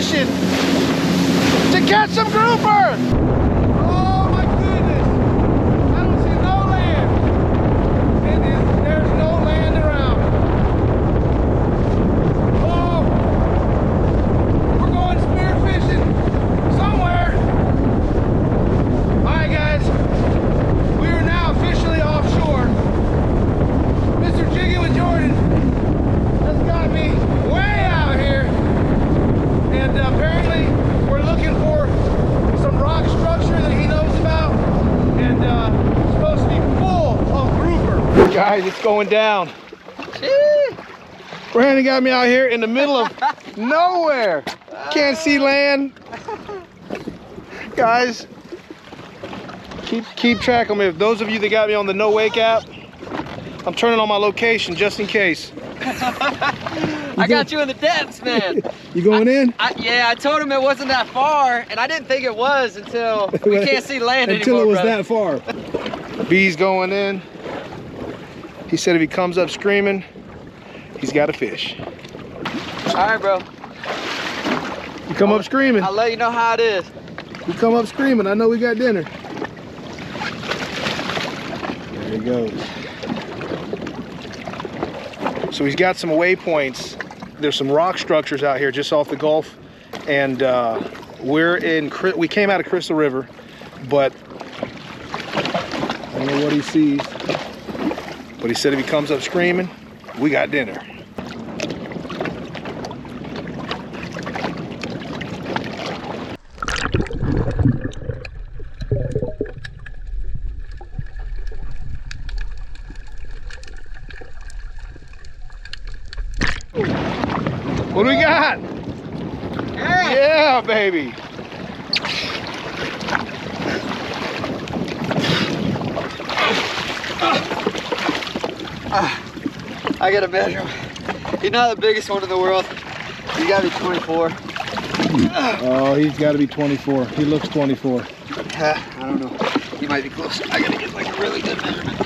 location to catch some grouper. Oh my goodness. I don't see no land. There's no land around. Oh, we're going spearfishing somewhere. All right, guys. We are now officially offshore. Mr. Jiggin With Jordan has got me way out here. And apparently we're looking for some rock structure that he knows about. And it's supposed to be full of grouper. Guys, it's going down. Brandon got me out here in the middle of nowhere. Can't see land. Guys, keep track of me. If those of you that got me on the No Wake app, I'm turning on my location just in case. I got you in the depths, man. You going in? Yeah, I told him it wasn't that far, and I didn't think it was until we can't see land until anymore, it was brother. that far. B's going in. He said if he comes up screaming, he's got a fish. All right, bro. You come up screaming. I'll let you know how it is. You come up screaming. I know we got dinner. There he goes. So he's got some waypoints. There's some rock structures out here just off the Gulf, and we came out of Crystal River, but I don't know what he sees. But he said if he comes up screaming, we got dinner. What do we got? Yeah, baby. I gotta measure him. He's not the biggest one in the world. He's gotta be 24. Oh, he's gotta be 24. He looks 24. I don't know. He might be close. I gotta get like a really good measurement.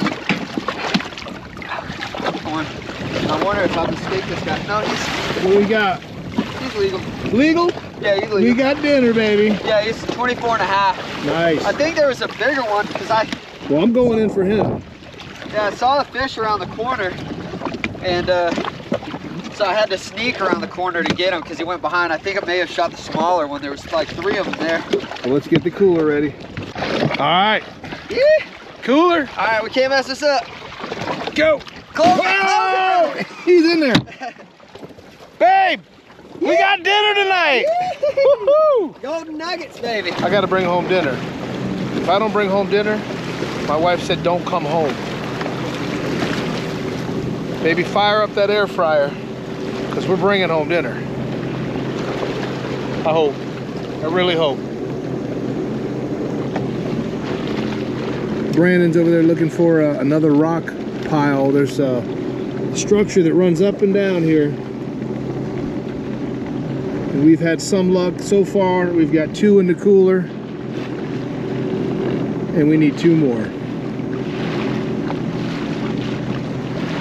I wonder if I mistake this guy. No, what do we got? He's legal. Legal? Yeah, he's legal. We got dinner, baby. Yeah, he's 24 and a half. Nice. I think there was a bigger one because Well, I'm going in for him. Yeah, I saw the fish around the corner, and so I had to sneak around the corner to get him because he went behind. I think I may have shot the smaller one. There was like 3 of them there. Well, let's get the cooler ready. All right. Yeah. Cooler. All right, we can't mess this up. Go. Close. Whoa! He's in there. Babe, we got dinner tonight. Woohoo! Golden nuggets, baby. I got to bring home dinner. If I don't bring home dinner, my wife said don't come home. Baby, fire up that air fryer because we're bringing home dinner. I hope. I really hope. Brandon's over there looking for another rock pile. There's a structure that runs up and down here. And we've had some luck so far. We've got 2 in the cooler. And we need 2 more.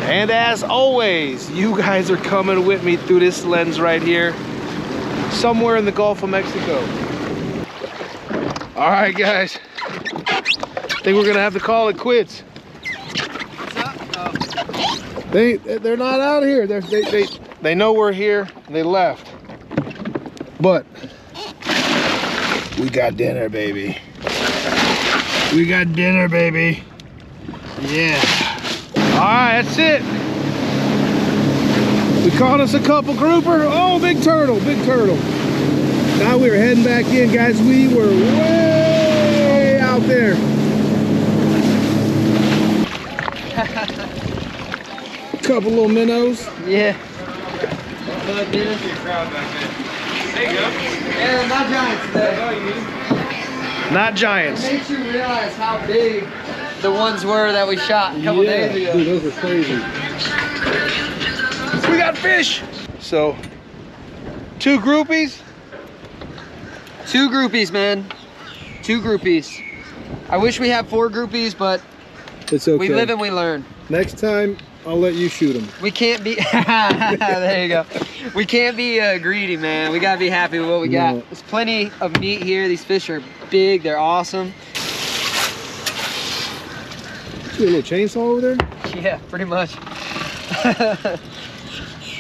And as always, you guys are coming with me through this lens right here. Somewhere in the Gulf of Mexico. All right, guys. I think we're gonna have to call it quits. They're not out here. They know we're here. They left. But we got dinner, baby. We got dinner, baby. Yeah. All right, that's it. We caught us a couple grouper. Oh, big turtle, big turtle. Now we're heading back in, guys. We were way out there. Couple little minnows. Yeah. There you go. Yeah, not giants today. Not giants. It makes you realize how big the ones were that we shot a couple days ago. Dude, those were crazy. We got fish. So, 2 groupies. 2 groupies, man. 2 groupies. I wish we had 4 groupies, but it's okay. we live and we learn. Next time, I'll let you shoot them. We can't be, there you go. We can't be greedy, man. We gotta be happy with what we got. There's plenty of meat here. These fish are big, they're awesome. See a little chainsaw over there? Yeah, pretty much.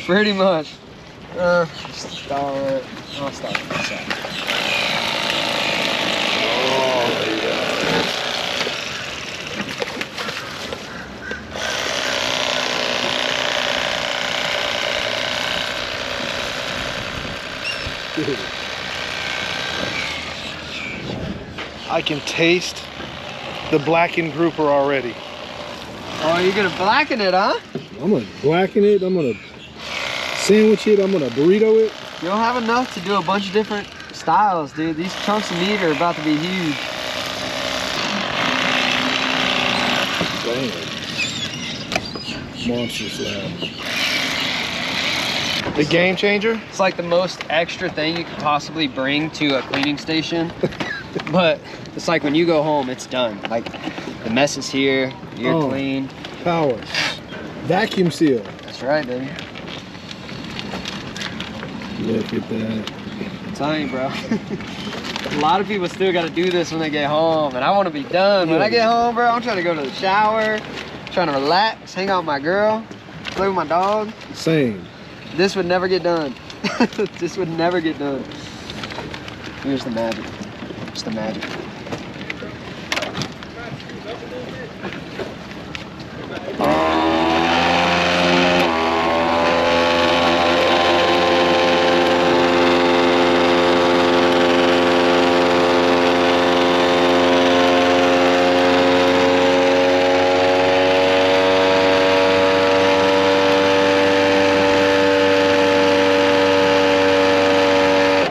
Pretty much. Start. I'll start with this side. Dude. I can taste the blackened grouper already. Oh, you're gonna blacken it, huh? I'm gonna blacken it, I'm gonna sandwich it, I'm gonna burrito it. You don't have enough to do a bunch of different styles, dude. These chunks of meat are about to be huge. Damn. Monster slab. The game changer? It's like the most extra thing you could possibly bring to a cleaning station. But it's like when you go home, it's done. Like the mess is here, you're clean. Power. Vacuum seal. That's right, baby. Look at that. I'm telling you, bro. A lot of people still gotta do this when they get home, and I wanna be done. When I get home, bro, I'm trying to go to the shower, trying to relax, hang out with my girl, play with my dog. Same. This would never get done. This would never get done. Here's the magic. It's the magic.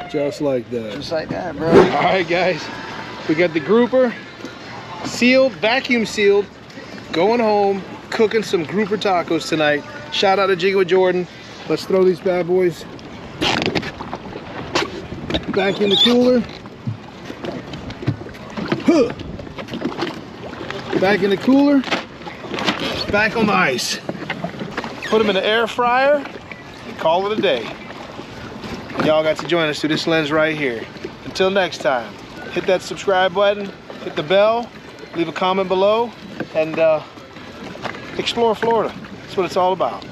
Just like that. Just like that, bro. All right, guys. We got the grouper sealed, vacuum sealed, going home, cooking some grouper tacos tonight. Shout out to Jiggin With Jordan. Let's throw these bad boys back in the cooler. Huh. Back in the cooler, back on the ice. Put them in the air fryer and call it a day. Y'all got to join us through this lens right here. Until next time, hit that subscribe button, hit the bell, leave a comment below, and explore Florida. That's what it's all about.